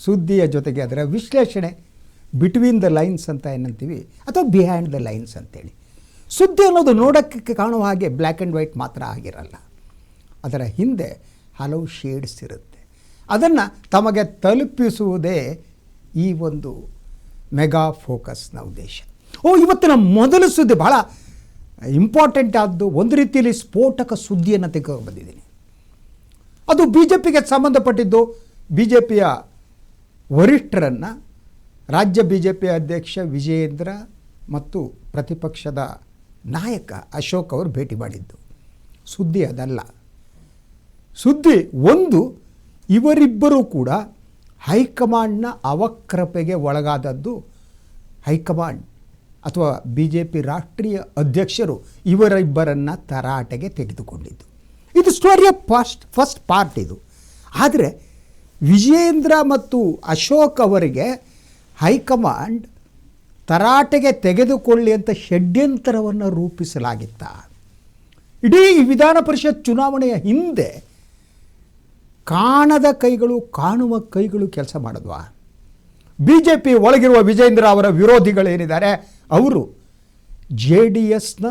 ಸುದ್ದಿಯ ಜೊತೆಗೆ ಅದರ ವಿಶ್ಲೇಷಣೆ, ಬಿಟ್ವೀನ್ ದ ಲೈನ್ಸ್ ಅಂತ ಏನಂತೀವಿ ಅಥವಾ ಬಿಹೈಂಡ್ ದ ಲೈನ್ಸ್ ಅಂತೇಳಿ. ಸುದ್ದಿ ಅನ್ನೋದು ನೋಡೋಕ್ಕೆ ಕಾಣುವ ಹಾಗೆ ಬ್ಲ್ಯಾಕ್ ಆ್ಯಂಡ್ ವೈಟ್ ಮಾತ್ರ ಆಗಿರಲ್ಲ, ಅದರ ಹಿಂದೆ ಹಲವು ಶೇಡ್ಸ್ ಇರುತ್ತೆ. ಅದನ್ನು ತಮಗೆ ತಲುಪಿಸುವುದೇ ಈ ಒಂದು ಮೆಗಾ ಫೋಕಸ್ನ ಉದ್ದೇಶ. ಇವತ್ತಿನ ಮೊದಲ ಸುದ್ದಿ ಭಾಳ ಇಂಪಾರ್ಟೆಂಟ್ ಆದ್ದು, ಒಂದು ರೀತಿಯಲ್ಲಿ ಸ್ಫೋಟಕ ಸುದ್ದಿಯನ್ನು ತೆಗೆದು ಬಂದಿದ್ದೀನಿ. ಅದು ಬಿ ಜೆ ಪಿಗೆ ಸಂಬಂಧಪಟ್ಟಿದ್ದು. ಬಿ ಜೆ ಪಿಯ ವರಿಷ್ಠರನ್ನು ರಾಜ್ಯ ಬಿ ಜೆ ಪಿ ಅಧ್ಯಕ್ಷ ವಿಜಯೇಂದ್ರ ಮತ್ತು ಪ್ರತಿಪಕ್ಷದ ನಾಯಕ ಅಶೋಕ್ ಅವರು ಭೇಟಿ ಮಾಡಿದ್ದು. ಸುದ್ದಿ ಅದಲ್ಲ. ಸುದ್ದಿ ಒಂದು, ಇವರಿಬ್ಬರೂ ಕೂಡ ಹೈಕಮಾಂಡ್ನ ಅವಕ್ರಪೆಗೆ ಒಳಗಾದದ್ದು. ಹೈಕಮಾಂಡ್ ಅಥವಾ ಬಿ ಜೆ ಪಿ ರಾಷ್ಟ್ರೀಯ ಅಧ್ಯಕ್ಷರು ಇವರಿಬ್ಬರನ್ನು ತರಾಟೆಗೆ ತೆಗೆದುಕೊಂಡಿದ್ದು. ಇದು ಸ್ಟೋರಿಯ ಫಸ್ಟ್ ಪಾರ್ಟ್ ಇದು. ಆದರೆ ವಿಜಯೇಂದ್ರ ಮತ್ತು ಅಶೋಕ್ ಅವರಿಗೆ ಹೈಕಮಾಂಡ್ ತರಾಟೆಗೆ ತೆಗೆದುಕೊಳ್ಳಿ ಅಂತ ಷಡ್ಯಂತರವನ್ನು ರೂಪಿಸಲಾಗಿತ್ತ. ಇಡೀ ವಿಧಾನ ಪರಿಷತ್ ಚುನಾವಣೆಯ ಹಿಂದೆ ಕಾಣದ ಕೈಗಳು ಕಾಣುವ ಕೈಗಳು ಕೆಲಸ ಮಾಡಿದ್ವಾ? ಬಿ ಜೆ ಪಿ ಒಳಗಿರುವ ವಿಜಯೇಂದ್ರ ಅವರ ವಿರೋಧಿಗಳೇನಿದ್ದಾರೆ ಅವರು JDSನ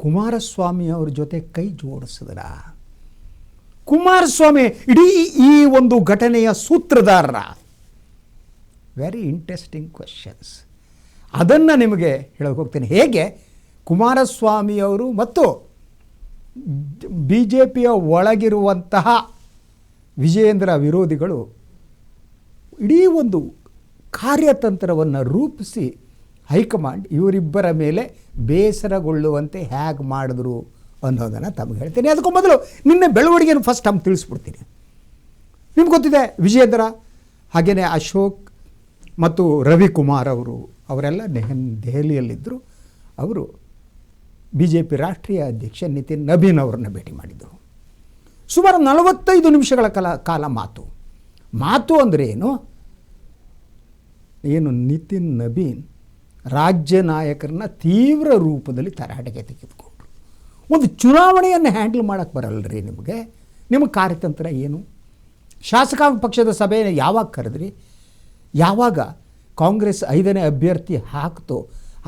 ಕುಮಾರಸ್ವಾಮಿ ಅವ್ರ ಜೊತೆ ಕೈ ಜೋಡಿಸಿದ್ರ? ಕುಮಾರಸ್ವಾಮಿ ಇಡೀ ಈ ಒಂದು ಘಟನೆಯ ಸೂತ್ರಧಾರರ? Very interesting questions. ಅದನ್ನು ನಿಮಗೆ ಹೇಳಕ್ಕೆ ಹೋಗ್ತೀನಿ. ಹೇಗೆ ಕುಮಾರಸ್ವಾಮಿಯವರು ಮತ್ತು ಬಿ ಜೆ ಪಿಯ ಒಳಗಿರುವಂತಹ ವಿಜಯೇಂದ್ರ ವಿರೋಧಿಗಳು ಇಡೀ ಒಂದು ಕಾರ್ಯತಂತ್ರವನ್ನು ರೂಪಿಸಿ ಹೈಕಮಾಂಡ್ ಇವರಿಬ್ಬರ ಮೇಲೆ ಬೇಸರಗೊಳ್ಳುವಂತೆ ಹೇಗೆ ಮಾಡಿದ್ರು ಅನ್ನೋದನ್ನು ತಮಗೆ ಹೇಳ್ತೀನಿ. ಅದಕ್ಕೂ ಮೊದಲು ನಿನ್ನೆ ಬೆಳವಣಿಗೆಯನ್ನು ಫಸ್ಟ್ ತಮ್ಮ ತಿಳಿಸ್ಬಿಡ್ತೀನಿ. ನಿಮ್ಗೆ ಗೊತ್ತಿದೆ, ವಿಜಯೇಂದ್ರ ಹಾಗೆಯೇ ಅಶೋಕ್ ಮತ್ತು ರವಿಕುಮಾರ್ ಅವರೆಲ್ಲ ದೆಹಲಿಯಲ್ಲಿದ್ದರು. ಅವರು ಬಿ ಜೆ ಪಿ ರಾಷ್ಟ್ರೀಯ ಅಧ್ಯಕ್ಷ ನಿತಿನ್ ನಬೀನ್ ಅವರನ್ನು ಭೇಟಿ ಮಾಡಿದರು. ಸುಮಾರು 45 ನಿಮಿಷಗಳ ಕಾಲ ಮಾತು ಅಂದರೆ ಏನು ನಿತಿನ್ ನಬೀನ್ ರಾಜ್ಯ ನಾಯಕರನ್ನ ತೀವ್ರ ರೂಪದಲ್ಲಿ ತರಾಟೆಗೆ ತೆಗೆದುಕೊಂಡ್ರು. ಒಂದು ಚುನಾವಣೆಯನ್ನು ಹ್ಯಾಂಡಲ್ ಮಾಡೋಕ್ಕೆ ಬರಲ್ಲರಿ ನಿಮಗೆ? ನಿಮ್ಮ ಕಾರ್ಯತಂತ್ರ ಏನು? ಶಾಸಕಾಂಗ ಪಕ್ಷದ ಸಭೆಯನ್ನು ಯಾವಾಗ ಕರೆದ್ರಿ? ಯಾವಾಗ ಕಾಂಗ್ರೆಸ್ 5ನೇ ಅಭ್ಯರ್ಥಿ ಹಾಕ್ತೋ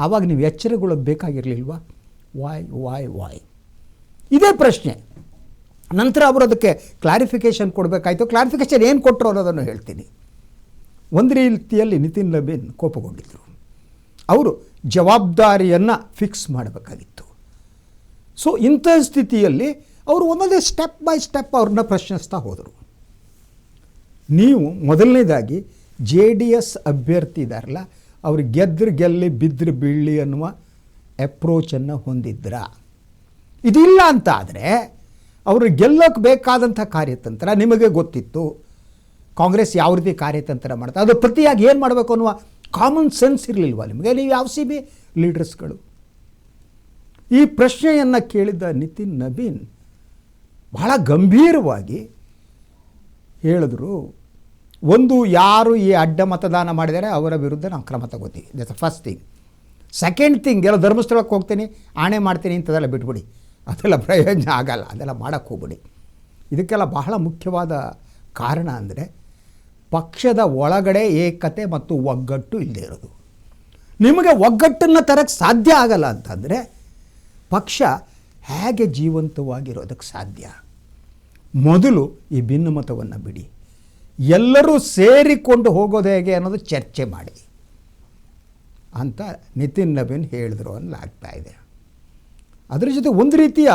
ಆವಾಗ ನೀವು ಎಚ್ಚರಗೊಳ್ಳಬೇಕಾಗಿರಲಿಲ್ವಾ? ವಾಯ್ ಇದೇ ಪ್ರಶ್ನೆ. ನಂತರ ಅವರು ಅದಕ್ಕೆ ಕ್ಲಾರಿಫಿಕೇಷನ್ ಕೊಡಬೇಕಾಯಿತು. ಕ್ಲಾರಿಫಿಕೇಷನ್ ಏನು ಕೊಟ್ಟರು ಅನ್ನೋದನ್ನು ಹೇಳ್ತೀನಿ. ಒಂದು ರೀತಿಯಲ್ಲಿ ನಿತಿನ್ ನಬೀನ್ ಕೋಪಗೊಂಡಿದ್ದರು. ಅವರು ಜವಾಬ್ದಾರಿಯನ್ನು ಫಿಕ್ಸ್ ಮಾಡಬೇಕಾಗಿತ್ತು. ಸೊ ಇಂಥ ಸ್ಥಿತಿಯಲ್ಲಿ ಅವರು ಒಂದೊಂದೇ ಸ್ಟೆಪ್ ಬೈ ಸ್ಟೆಪ್ ಅವ್ರನ್ನ ಪ್ರಶ್ನಿಸ್ತಾ ಹೋದರು. ನೀವು ಮೊದಲನೇದಾಗಿ JDS ಅಭ್ಯರ್ಥಿ ಇದ್ದಾರಲ್ಲ, ಅವರು ಗೆಲ್ಲಿ ಬಿದ್ದರೆ ಬೀಳಲಿ ಅನ್ನುವ ಅಪ್ರೋಚನ್ನು ಹೊಂದಿದ್ರ? ಇದಿಲ್ಲ ಅಂತ ಆದರೆ ಅವರು ಗೆಲ್ಲೋಕ್ಕೆ ಬೇಕಾದಂಥ ಕಾರ್ಯತಂತ್ರ ನಿಮಗೆ ಗೊತ್ತಿತ್ತು. ಕಾಂಗ್ರೆಸ್ ಯಾವ ರೀತಿ ಕಾರ್ಯತಂತ್ರ ಮಾಡ್ತಾರೆ, ಅದು ಪ್ರತಿಯಾಗಿ ಏನು ಮಾಡಬೇಕು ಅನ್ನುವ ಕಾಮನ್ ಸೆನ್ಸ್ ಇರಲಿಲ್ವ ನಿಮಗೆ? ನೀವು ಯಾವ CB ಲೀಡರ್ಸ್ಗಳು? ಈ ಪ್ರಶ್ನೆಯನ್ನು ಕೇಳಿದ್ದ ನಿತಿನ್ ನಬೀನ್ ಬಹಳ ಗಂಭೀರವಾಗಿ ಹೇಳಿದ್ರು. ಒಂದು, ಯಾರು ಈ ಅಡ್ಡ ಮತದಾನ ಮಾಡಿದರೆ ಅವರ ವಿರುದ್ಧ ನಾವು ಕ್ರಮ ತಗೋತೀವಿ. That's the first thing. Second thing, ಎಲ್ಲ ಧರ್ಮಸ್ಥಳಕ್ಕೆ ಹೋಗ್ತೀನಿ, ಆಣೆ ಮಾಡ್ತೀನಿ ಇಂಥದ್ದೆಲ್ಲ ಬಿಟ್ಬಿಡಿ, ಅದೆಲ್ಲ ಪ್ರಯೋಜನ ಆಗಲ್ಲ, ಅದೆಲ್ಲ ಮಾಡೋಕ್ಕೆ ಹೋಗ್ಬಿಡಿ. ಇದಕ್ಕೆಲ್ಲ ಬಹಳ ಮುಖ್ಯವಾದ ಕಾರಣ ಅಂದರೆ ಪಕ್ಷದ ಒಳಗಡೆ ಏಕತೆ ಮತ್ತು ಒಗ್ಗಟ್ಟು ಇಲ್ಲದೆ ಇರೋದು. ನಿಮಗೆ ಒಗ್ಗಟ್ಟನ್ನು ತರಕ್ಕೆ ಸಾಧ್ಯ ಆಗಲ್ಲ ಅಂತಂದರೆ ಪಕ್ಷ ಹೇಗೆ ಜೀವಂತವಾಗಿರೋದಕ್ಕೆ ಸಾಧ್ಯ? ಮೊದಲು ಈ ಭಿನ್ನಮತವನ್ನು ಬಿಡಿ, ಎಲ್ಲರೂ ಸೇರಿಕೊಂಡು ಹೋಗೋದು ಹೇಗೆ ಅನ್ನೋದು ಚರ್ಚೆ ಮಾಡಿ ಅಂತ ನಿತಿನ್ ನಬೀನ್ ಹೇಳಿದ್ರು ಅನ್ನಲಾಗ್ತಾ ಇದೆ. ಅದರ ಜೊತೆ ಒಂದು ರೀತಿಯ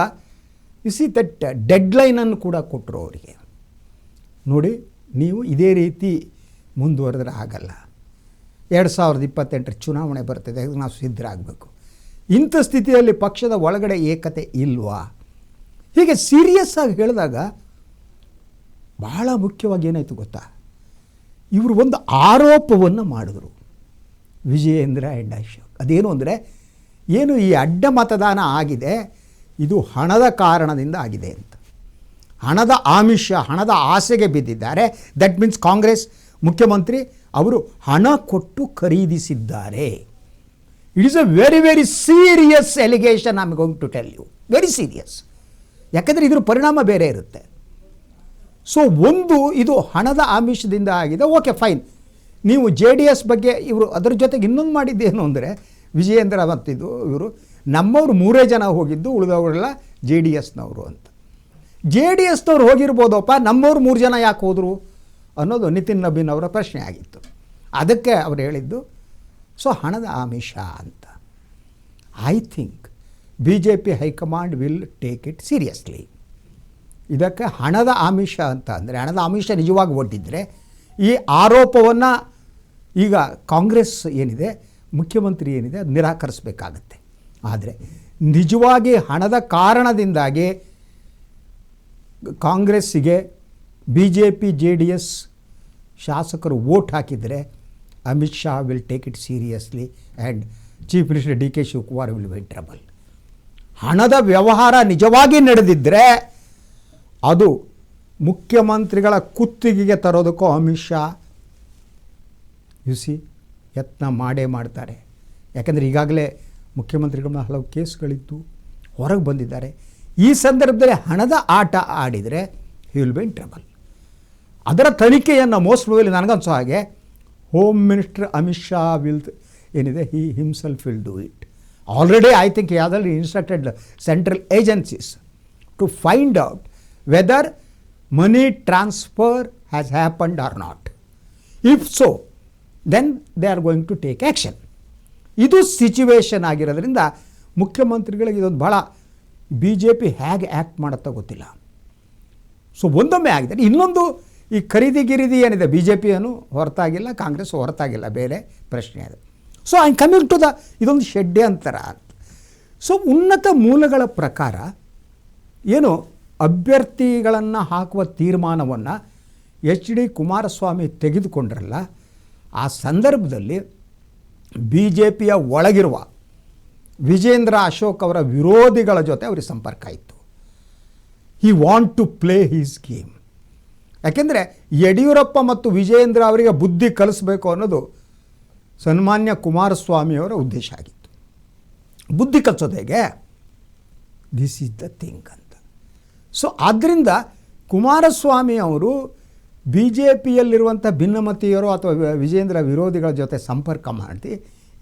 ದಟ್ ಡೆಡ್ಲೈನನ್ನು ಕೂಡ ಕೊಟ್ಟರು ಅವರಿಗೆ. ನೋಡಿ, ನೀವು ಇದೇ ರೀತಿ ಮುಂದುವರೆದ್ರೆ ಆಗಲ್ಲ. 2028 ಚುನಾವಣೆ ಬರ್ತಿದೆ, ನಾವು ಸಿದ್ಧರಾಗಬೇಕು. ಇಂಥ ಸ್ಥಿತಿಯಲ್ಲಿ ಪಕ್ಷದ ಒಳಗಡೆ ಏಕತೆ ಇಲ್ವಾ? ಹೀಗೆ ಸೀರಿಯಸ್ ಆಗಿ ಹೇಳಿದಾಗ ಬಹಳ ಮುಖ್ಯವಾಗಿ ಏನಾಯಿತು ಗೊತ್ತಾ? ಇವರು ಒಂದು ಆರೋಪವನ್ನು ಮಾಡಿದ್ರು, ವಿಜಯೇಂದ್ರ ಆ್ಯಂಡ್ ಅಶೋಕ್. ಅದೇನು ಅಂದರೆ, ಏನು ಈ ಅಡ್ಡ ಮತದಾನ ಆಗಿದೆ, ಇದು ಹಣದ ಕಾರಣದಿಂದ ಆಗಿದೆ ಅಂತ. ಹಣದ ಆಮಿಷ, ಹಣದ ಆಸೆಗೆ ಬಿದ್ದಿದ್ದಾರೆ. ದಟ್ ಮೀನ್ಸ್ ಕಾಂಗ್ರೆಸ್ ಮುಖ್ಯಮಂತ್ರಿ ಅವರು ಹಣ ಕೊಟ್ಟು ಖರೀದಿಸಿದ್ದಾರೆ. It is a very very serious allegation. I am going to tell you, very serious. ಯಾಕಂದರೆ ಇದ್ರ ಪರಿಣಾಮ ಬೇರೆ ಇರುತ್ತೆ. ಸೊ ಒಂದು ಇದು ಹಣದ ಆಮಿಷದಿಂದ ಆಗಿದೆ. ಓಕೆ ಫೈನ್, ನೀವು JDS ಬಗ್ಗೆ ಇವರು ಅದರ ಜೊತೆಗೆ ಇನ್ನೊಂದು ಮಾಡಿದ್ದೇನು ಅಂದರೆ ವಿಜಯೇಂದ್ರ ಮತ್ತಿದ್ದು ಇವರು ನಮ್ಮವರು 3 ಜನ ಹೋಗಿದ್ದು, ಉಳಿದವರೆಲ್ಲ JDSನವರು ಅಂತ. JDSನವ್ರು ಹೋಗಿರ್ಬೋದಪ್ಪ, ನಮ್ಮವ್ರು 3 ಜನ ಯಾಕೆ ಹೋದರು ಅನ್ನೋದು ನಿತಿನ್ ನಬೀನ್ ಅವರ ಪ್ರಶ್ನೆ ಆಗಿತ್ತು. ಅದಕ್ಕೆ ಅವರು ಹೇಳಿದ್ದು ಸೊ ಹಣದ ಆಮಿಷ ಅಂತ. I think BJP high command will take it seriously. ಇದಕ್ಕೆ ಹಣದ ಆಮಿಷ ಅಂತ ಅಂದರೆ ಹಣದ ಆಮಿಷ ನಿಜವಾಗಿ ಒಡ್ಡಿದರೆ ಈ ಆರೋಪವನ್ನು ಈಗ ಕಾಂಗ್ರೆಸ್ ಏನಿದೆ, ಮುಖ್ಯಮಂತ್ರಿ ಏನಿದೆ, ಅದು ನಿರಾಕರಿಸಬೇಕಾಗತ್ತೆ. ಆದರೆ ನಿಜವಾಗಿ ಹಣದ ಕಾರಣದಿಂದಾಗಿ ಕಾಂಗ್ರೆಸ್ಸಿಗೆ BJP JDS ಶಾಸಕರು ವೋಟ್ ಹಾಕಿದರೆ Amit Shah will take it seriously and chief minister DK Shivakumar will be in trouble. ಹಣದ ವ್ಯವಹಾರ ನಿಜವಾಗಿ ನಡೆದಿದ್ದರೆ ಅದು ಮುಖ್ಯಮಂತ್ರಿಗಳ ಕುತ್ತಿಗೆಗೆ ತರೋದಕ್ಕೂ ಅಮಿತ್ ಶಾ ಯತ್ನ ಮಾಡೇ ಮಾಡ್ತಾರೆ. ಯಾಕಂದರೆ ಈಗಾಗಲೇ ಮುಖ್ಯಮಂತ್ರಿಗಳ ಹಲವು ಕೇಸ್ಗಳಿದ್ದು ಹೊರಗೆ ಬಂದಿದ್ದಾರೆ. ಈ ಸಂದರ್ಭದಲ್ಲಿ ಹಣದ ಆಟ ಆಡಿದರೆ he will be in trouble. ಅದರ ತನಿಖೆಯನ್ನು ಮೋಸ್ಟ್ ಪ್ರಾಬಬ್ಲಿ ನನಗನ್ಸೋ ಹಾಗೆ home minister Amit Shah will ಏನಿದೆ he himself will do it. Already I think ಯಾವುದಾದ್ರು instructed central agencies to find out whether money transfer has happened or not. If so then they are going to take action. ಇದು situation ಆಗಿರೋದ್ರಿಂದ ಮುಖ್ಯಮಂತ್ರಿಗಳಿಗೆ ಇದೊಂದು ಭಾಳ BJP ಹೇಗೆ act ಮಾಡುತ್ತೋ ಗೊತ್ತಿಲ್ಲ. So ಒಂದೊಮ್ಮೆ ಆಗಿದೆ. ಇನ್ನೊಂದು ಈ ಖರೀದಿ ಏನಿದೆ BJPಯನ್ನು ಹೊರತಾಗಿಲ್ಲ, ಕಾಂಗ್ರೆಸ್ ಹೊರತಾಗಿಲ್ಲ, ಬೇರೆ ಪ್ರಶ್ನೆ ಅದು. ಸೊ ಐ ಕಮಿಂಗ್ ಟು ಇದೊಂದು ಷಡ್ಯಂತರ ಅಂತ. ಸೊ ಉನ್ನತ ಮೂಲಗಳ ಪ್ರಕಾರ ಏನು ಅಭ್ಯರ್ಥಿಗಳನ್ನು ಹಾಕುವ ತೀರ್ಮಾನವನ್ನು HD ಕುಮಾರಸ್ವಾಮಿ ತೆಗೆದುಕೊಂಡ್ರಲ್ಲ, ಆ ಸಂದರ್ಭದಲ್ಲಿ BJPಯ ಒಳಗಿರುವ ವಿಜೇಂದ್ರ ಅಶೋಕ್ ಅವರ ವಿರೋಧಿಗಳ ಜೊತೆ ಅವರಿಗೆ ಸಂಪರ್ಕ ಇತ್ತು. He want to play his game. ಯಾಕೆಂದರೆ ಯಡಿಯೂರಪ್ಪ ಮತ್ತು ವಿಜೇಂದ್ರ ಅವರಿಗೆ ಬುದ್ಧಿ ಕಲಿಸ್ಬೇಕು ಅನ್ನೋದು ಸನ್ಮಾನ್ಯ ಕುಮಾರಸ್ವಾಮಿಯವರ ಉದ್ದೇಶ ಆಗಿತ್ತು. ಬುದ್ಧಿ ಕಲಿಸೋದು ಹೇಗೆ? ದಿಸ್ ಈಸ್ ದ ಥಿಂಗ್ ಅಂತ. ಸೊ ಆದ್ದರಿಂದ ಕುಮಾರಸ್ವಾಮಿ ಅವರು BJPಯಲ್ಲಿರುವಂಥ ಭಿನ್ನಮತೀಯರು ಅಥವಾ ವಿಜೇಂದ್ರ ವಿರೋಧಿಗಳ ಜೊತೆ ಸಂಪರ್ಕ ಮಾಡಿ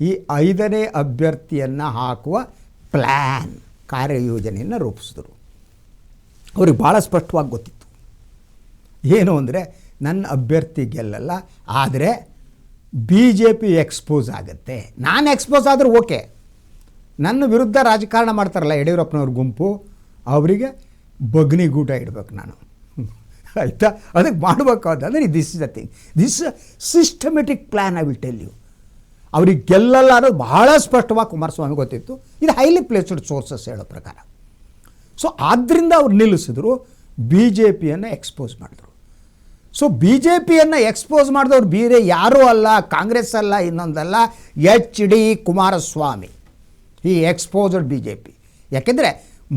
ಈ 5ನೇ ಅಭ್ಯರ್ಥಿಯನ್ನು ಹಾಕುವ ಪ್ಲ್ಯಾನ್, ಕಾರ್ಯಯೋಜನೆಯನ್ನು ರೂಪಿಸಿದ್ರು. ಅವ್ರಿಗೆ ಭಾಳ ಸ್ಪಷ್ಟವಾಗಿ ಗೊತ್ತಿತ್ತು ಏನು ಅಂದರೆ ನನ್ನ ಅಭ್ಯರ್ಥಿ ಗೆಲ್ಲಲ್ಲ, ಆದರೆ BJP ಎಕ್ಸ್ಪೋಸ್ ಆಗುತ್ತೆ. ನಾನು ಎಕ್ಸ್ಪೋಸ್ ಆದರೂ ಓಕೆ, ನನ್ನ ವಿರುದ್ಧ ರಾಜಕಾರಣ ಮಾಡ್ತಾರಲ್ಲ ಯಡಿಯೂರಪ್ಪನವ್ರ ಗುಂಪು, ಅವರಿಗೆ ಬಗ್ನಿಗೂಟ ಇಡಬೇಕು ನಾನು, ಆಯಿತಾ? ಅದಕ್ಕೆ ಮಾಡಬೇಕು ಅಂತಂದರೆ this is the thing, this systematic plan. I will tell you. ಅವ್ರಿಗೆ ಗೆಲ್ಲಲ್ಲ ಅನ್ನೋದು ಬಹಳ ಸ್ಪಷ್ಟವಾಗಿ ಕುಮಾರಸ್ವಾಮಿ ಗೊತ್ತಿತ್ತು. ಇದು ಹೈಲಿ ಪ್ಲೇಸ್ಡ್ ಸೋರ್ಸಸ್ ಹೇಳೋ ಪ್ರಕಾರ. ಸೊ ಆದ್ದರಿಂದ ಅವ್ರು ನಿಲ್ಲಿಸಿದ್ರು, BJPಯನ್ನು ಎಕ್ಸ್ಪೋಸ್ ಮಾಡಿದ್ರು. ಸೊ BJPಯನ್ನು ಎಕ್ಸ್ಪೋಸ್ ಮಾಡಿದವ್ರು ಬೇರೆ ಯಾರೂ ಅಲ್ಲ, ಕಾಂಗ್ರೆಸ್ ಅಲ್ಲ, ಇನ್ನೊಂದಲ್ಲ, HD ಕುಮಾರಸ್ವಾಮಿ. ಈ ಎಕ್ಸ್ಪೋಸ್ಡ್ BJP. ಯಾಕೆಂದರೆ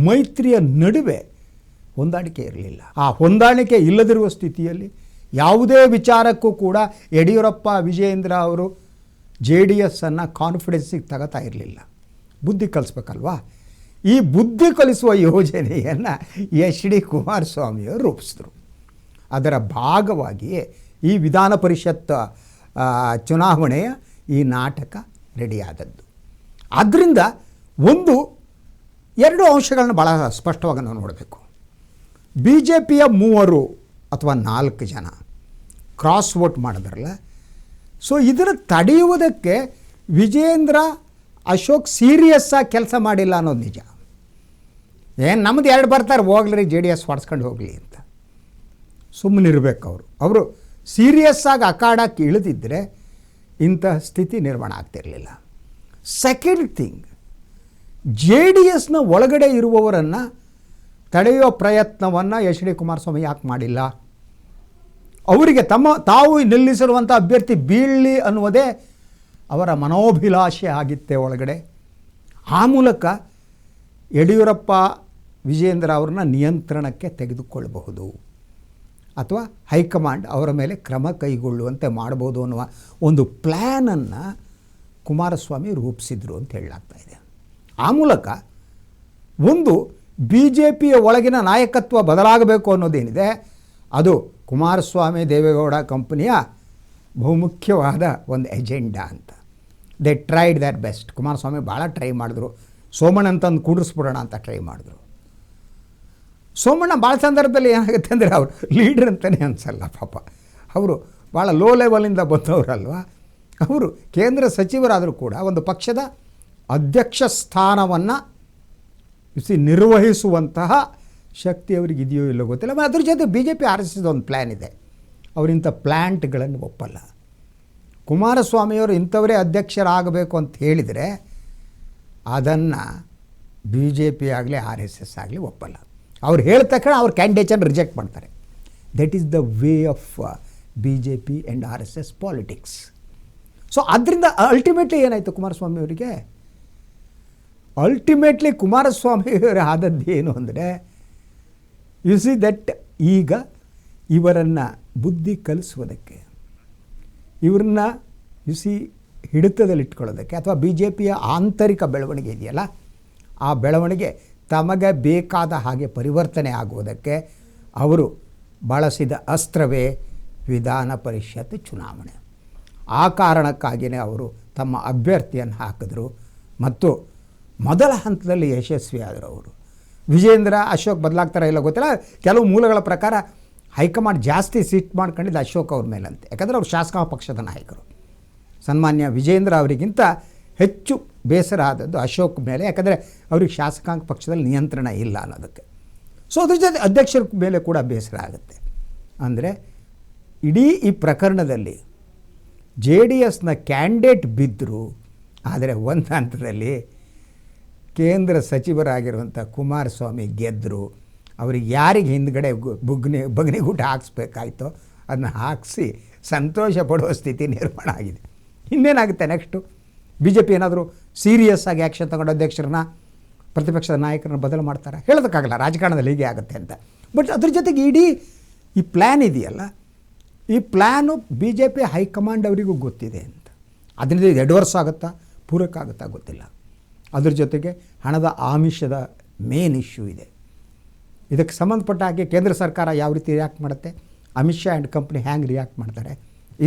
ಮೈತ್ರಿಯ ನಡುವೆ ಹೊಂದಾಣಿಕೆ ಇರಲಿಲ್ಲ. ಆ ಹೊಂದಾಣಿಕೆ ಇಲ್ಲದಿರುವ ಸ್ಥಿತಿಯಲ್ಲಿ ಯಾವುದೇ ವಿಚಾರಕ್ಕೂ ಕೂಡ ಯಡಿಯೂರಪ್ಪ ವಿಜಯೇಂದ್ರ ಅವರು JDSನ್ನು ಕಾನ್ಫಿಡೆನ್ಸಿಗೆ ತಗೋತಾ ಇರಲಿಲ್ಲ. ಬುದ್ಧಿ ಕಲಿಸ್ಬೇಕಲ್ವಾ? ಈ ಬುದ್ಧಿ ಕಲಿಸುವ ಯೋಜನೆಯನ್ನು HD ಕುಮಾರಸ್ವಾಮಿಯವರು ರೂಪಿಸಿದ್ರು. ಅದರ ಭಾಗವಾಗಿಯೇ ಈ ವಿಧಾನ ಪರಿಷತ್ ಚುನಾವಣೆಯ ಈ ನಾಟಕ ರೆಡಿಯಾದದ್ದು. ಆದ್ದರಿಂದ 2 ಅಂಶಗಳನ್ನ ಭಾಳ ಸ್ಪಷ್ಟವಾಗಿ ನಾವು ನೋಡಬೇಕು. BJPಯ 3 ಅಥವಾ 4 ಜನ ಕ್ರಾಸ್ ವೋಟ್ ಮಾಡಿದ್ರಲ್ಲ, ಸೊ ಇದನ್ನು ತಡೆಯುವುದಕ್ಕೆ ವಿಜೇಂದ್ರ ಅಶೋಕ್ ಸೀರಿಯಸ್ಸಾಗಿ ಕೆಲಸ ಮಾಡಿಲ್ಲ ಅನ್ನೋದು ನಿಜ. ಏನು ನಮ್ಮದು 2 ಬರ್ತಾರೆ ಹೋಗ್ಲಿ, JDS ಹೊಡ್ಸ್ಕೊಂಡು ಹೋಗಲಿ ಅಂತ ಸುಮ್ಮನಿರ್ಬೇಕು. ಅವರು ಸೀರಿಯಸ್ಸಾಗಿ ಅಖಾಡಕ್ಕೆ ಇಳಿದಿದ್ದರೆ ಇಂಥ ಸ್ಥಿತಿ ನಿರ್ಮಾಣ ಆಗ್ತಿರಲಿಲ್ಲ. ಸೆಕೆಂಡ್ ಥಿಂಗ್, JDSನ ಒಳಗಡೆ ಇರುವವರನ್ನು ತಡೆಯುವ ಪ್ರಯತ್ನವನ್ನು HD ಕುಮಾರಸ್ವಾಮಿ ಯಾಕೆ ಮಾಡಿಲ್ಲ? ಅವರಿಗೆ ತಾವು ನಿಲ್ಲಿಸಿರುವಂಥ ಅಭ್ಯರ್ಥಿ ಬೀಳಲಿ ಅನ್ನುವುದೇ ಅವರ ಮನೋಭಿಲಾಷೆ ಆಗಿತ್ತೆ ಒಳಗಡೆ. ಆ ಮೂಲಕ ಯಡಿಯೂರಪ್ಪ ವಿಜೇಂದ್ರ ಅವ್ರನ್ನ ನಿಯಂತ್ರಣಕ್ಕೆ ತೆಗೆದುಕೊಳ್ಳಬಹುದು ಅಥವಾ ಹೈಕಮಾಂಡ್ ಅವರ ಮೇಲೆ ಕ್ರಮ ಕೈಗೊಳ್ಳುವಂತೆ ಮಾಡ್ಬೋದು ಅನ್ನುವ ಒಂದು ಪ್ಲ್ಯಾನನ್ನು ಕುಮಾರಸ್ವಾಮಿ ರೂಪಿಸಿದ್ರು ಅಂತ ಹೇಳಲಾಗ್ತಾ ಇದೆ. ಆ ಮೂಲಕ BJPಯ ಒಳಗಿನ ನಾಯಕತ್ವ ಬದಲಾಗಬೇಕು ಅನ್ನೋದೇನಿದೆ ಅದು ಕುಮಾರಸ್ವಾಮಿ ದೇವೇಗೌಡ ಕಂಪನಿಯ ಬಹುಮುಖ್ಯವಾದ ಒಂದು ಎಜೆಂಡಾ ಅಂತ. They tried that best. Kumaraswamy ಭಾಳ ಟ್ರೈ ಮಾಡಿದ್ರು. ಸೋಮಣ್ಣ ಅಂತಂದು ಕೂಡಿಸ್ಬಿಡೋಣ ಅಂತ ಟ್ರೈ ಮಾಡಿದ್ರು. ಸೋಮಣ್ಣ ಭಾಳ ಸಂದರ್ಭದಲ್ಲಿ ಏನಾಗುತ್ತೆ ಅಂದರೆ ಅವರು ಲೀಡ್ರ್ ಅಂತಲೇ ಅನಿಸಲ್ಲ ಪಾಪ. ಅವರು ಭಾಳ ಲೋ ಲೆವೆಲಿಂದ ಬಂದವರಲ್ವ. ಅವರು ಕೇಂದ್ರ ಸಚಿವರಾದರೂ ಕೂಡ ಒಂದು ಪಕ್ಷದ ಅಧ್ಯಕ್ಷ ಸ್ಥಾನವನ್ನು ನಿರ್ವಹಿಸುವಂತಹ ಶಕ್ತಿ ಅವ್ರಿಗೆ ಇದೆಯೋ ಇಲ್ಲೋ ಗೊತ್ತಿಲ್ಲ. ಅದ್ರ ಜೊತೆ BJP RSS ಒಂದು ಪ್ಲ್ಯಾನ್ ಇದೆ. ಅವರಿಂಥ ಪ್ಲ್ಯಾಂಟ್ಗಳನ್ನು ಒಪ್ಪಲ್ಲ. ಕುಮಾರಸ್ವಾಮಿಯವರು ಇಂಥವರೇ ಅಧ್ಯಕ್ಷರಾಗಬೇಕು ಅಂತ ಹೇಳಿದರೆ ಅದನ್ನು BJP ಆಗಲಿ RSS ಆಗಲಿ ಒಪ್ಪಲ್ಲ. ಅವ್ರು ಹೇಳಿದ ತಕ್ಷಣ ಅವ್ರ ಕ್ಯಾಂಡಿಡೇಟನ್ನು ರಿಜೆಕ್ಟ್ ಮಾಡ್ತಾರೆ. That is the way of BJP and RSS politics. So ಅದರಿಂದ ಅಲ್ಟಿಮೇಟ್ಲಿ ಏನಾಯಿತು ಕುಮಾರಸ್ವಾಮಿ ಅವರಿಗೆ? ಅಲ್ಟಿಮೇಟ್ಲಿ ಕುಮಾರಸ್ವಾಮಿ ಅವರ ಆದದ್ದು ಏನು ಅಂದರೆ, ಯು ಸಿ ದಟ್ ಈಗ ಇವರನ್ನು ಬುದ್ಧಿ ಕಲಿಸುವುದಕ್ಕೆ, ಇವ್ರನ್ನ ಹಿಡಿತದಲ್ಲಿಟ್ಕೊಳ್ಳೋದಕ್ಕೆ, ಅಥವಾ BJPಯ ಆಂತರಿಕ ಬೆಳವಣಿಗೆ ಇದೆಯಲ್ಲ, ಆ ಬೆಳವಣಿಗೆ ತಮಗೆ ಬೇಕಾದ ಹಾಗೆ ಪರಿವರ್ತನೆ ಆಗುವುದಕ್ಕೆ ಅವರು ಬಳಸಿದ ಅಸ್ತ್ರವೇ ವಿಧಾನ ಪರಿಷತ್ ಚುನಾವಣೆ. ಆ ಕಾರಣಕ್ಕಾಗಿಯೇ ಅವರು ತಮ್ಮ ಅಭ್ಯರ್ಥಿಯನ್ನು ಹಾಕಿದ್ರು ಮತ್ತು ಮೊದಲ ಹಂತದಲ್ಲಿ ಯಶಸ್ವಿಯಾದರು. ಅವರು ವಿಜೇಂದ್ರ, ಅಶೋಕ್ ಬದಲಾಗ್ತಾರ ಇಲ್ಲ ಗೊತ್ತಿಲ್ಲ. ಕೆಲವು ಮೂಲಗಳ ಪ್ರಕಾರ ಹೈಕಮಾಂಡ್ ಜಾಸ್ತಿ ಸೀಟ್ ಮಾಡ್ಕೊಂಡಿದ್ದು ಅಶೋಕ್ ಅವ್ರ ಮೇಲಂತೆ. ಯಾಕಂದರೆ ಅವರು ಶಾಸಕಾಂಗ ಪಕ್ಷದ ನಾಯಕರು. ಸನ್ಮಾನ್ಯ ವಿಜೇಂದ್ರ ಅವರಿಗಿಂತ ಹೆಚ್ಚು ಬೇಸರ ಆದದ್ದು ಅಶೋಕ್ ಮೇಲೆ. ಯಾಕಂದರೆ ಅವ್ರಿಗೆ ಶಾಸಕಾಂಗ ಪಕ್ಷದಲ್ಲಿ ನಿಯಂತ್ರಣ ಇಲ್ಲ ಅನ್ನೋದಕ್ಕೆ. ಸೊ ಅದ್ರ ಜೊತೆ ಅಧ್ಯಕ್ಷರ ಮೇಲೆ ಕೂಡ ಬೇಸರ ಆಗುತ್ತೆ. ಅಂದರೆ ಇಡೀ ಈ ಪ್ರಕರಣದಲ್ಲಿ JDSನ ಕ್ಯಾಂಡಿಡೇಟ್ ಬಿದ್ದರು. ಆದರೆ ಒಂದು ಹಂತದಲ್ಲಿ ಕೇಂದ್ರ ಸಚಿವರಾಗಿರುವಂಥ ಕುಮಾರಸ್ವಾಮಿ ಗೆದ್ದರು. ಅವ್ರಿಗೆ ಯಾರಿಗೆ ಹಿಂದ್ಗಡೆ ಬಗ್ನಿಗೂಟ ಹಾಕ್ಸ್ಬೇಕಾಯ್ತೋ ಅದನ್ನ ಹಾಕಿಸಿ ಸಂತೋಷ ಪಡುವ ಸ್ಥಿತಿ ನಿರ್ಮಾಣ ಆಗಿದೆ. ಇನ್ನೇನಾಗುತ್ತೆ ನೆಕ್ಸ್ಟು? BJP ಏನಾದರೂ ಸೀರಿಯಸ್ ಆಗಿ ಆ್ಯಕ್ಷನ್ ತಗೊಂಡು ಅಧ್ಯಕ್ಷರನ್ನ, ಪ್ರತಿಪಕ್ಷದ ನಾಯಕರನ್ನ ಬದಲು ಮಾಡ್ತಾರೆ? ಹೇಳೋದಕ್ಕಾಗಲ್ಲ, ರಾಜಕಾರಣದಲ್ಲಿ ಹೀಗೆ ಆಗುತ್ತೆ ಅಂತ. ಬಟ್ ಅದ್ರ ಜೊತೆಗೆ ಇಡೀ ಈ ಪ್ಲ್ಯಾನ್ ಇದೆಯಲ್ಲ, ಈ ಪ್ಲ್ಯಾನು BJP ಹೈಕಮಾಂಡ್ ಅವರಿಗೂ ಗೊತ್ತಿದೆ ಅಂತ. ಅದರಿಂದ ಇದು 2 ವರ್ಷ ಆಗುತ್ತಾ, ಪೂರಕ ಆಗುತ್ತಾ ಗೊತ್ತಿಲ್ಲ. ಅದ್ರ ಜೊತೆಗೆ ಹಣದ ಆಮಿಷದ ಮೇನ್ ಇಶ್ಯೂ ಇದೆ. ಇದಕ್ಕೆ ಸಂಬಂಧಪಟ್ಟ ಹಾಗೆ ಕೇಂದ್ರ ಸರ್ಕಾರ ಯಾವ ರೀತಿ ರಿಯಾಕ್ಟ್ ಮಾಡುತ್ತೆ, ಅಮಿತ್ ಶಾ ಆ್ಯಂಡ್ ಕಂಪ್ನಿ ಹ್ಯಾಂಗೆ ರಿಯಾಕ್ಟ್ ಮಾಡ್ತಾರೆ,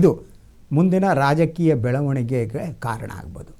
ಇದು ಮುಂದಿನ ರಾಜಕೀಯ ಬೆಳವಣಿಗೆಗೆ ಕಾರಣ ಆಗ್ಬೋದು.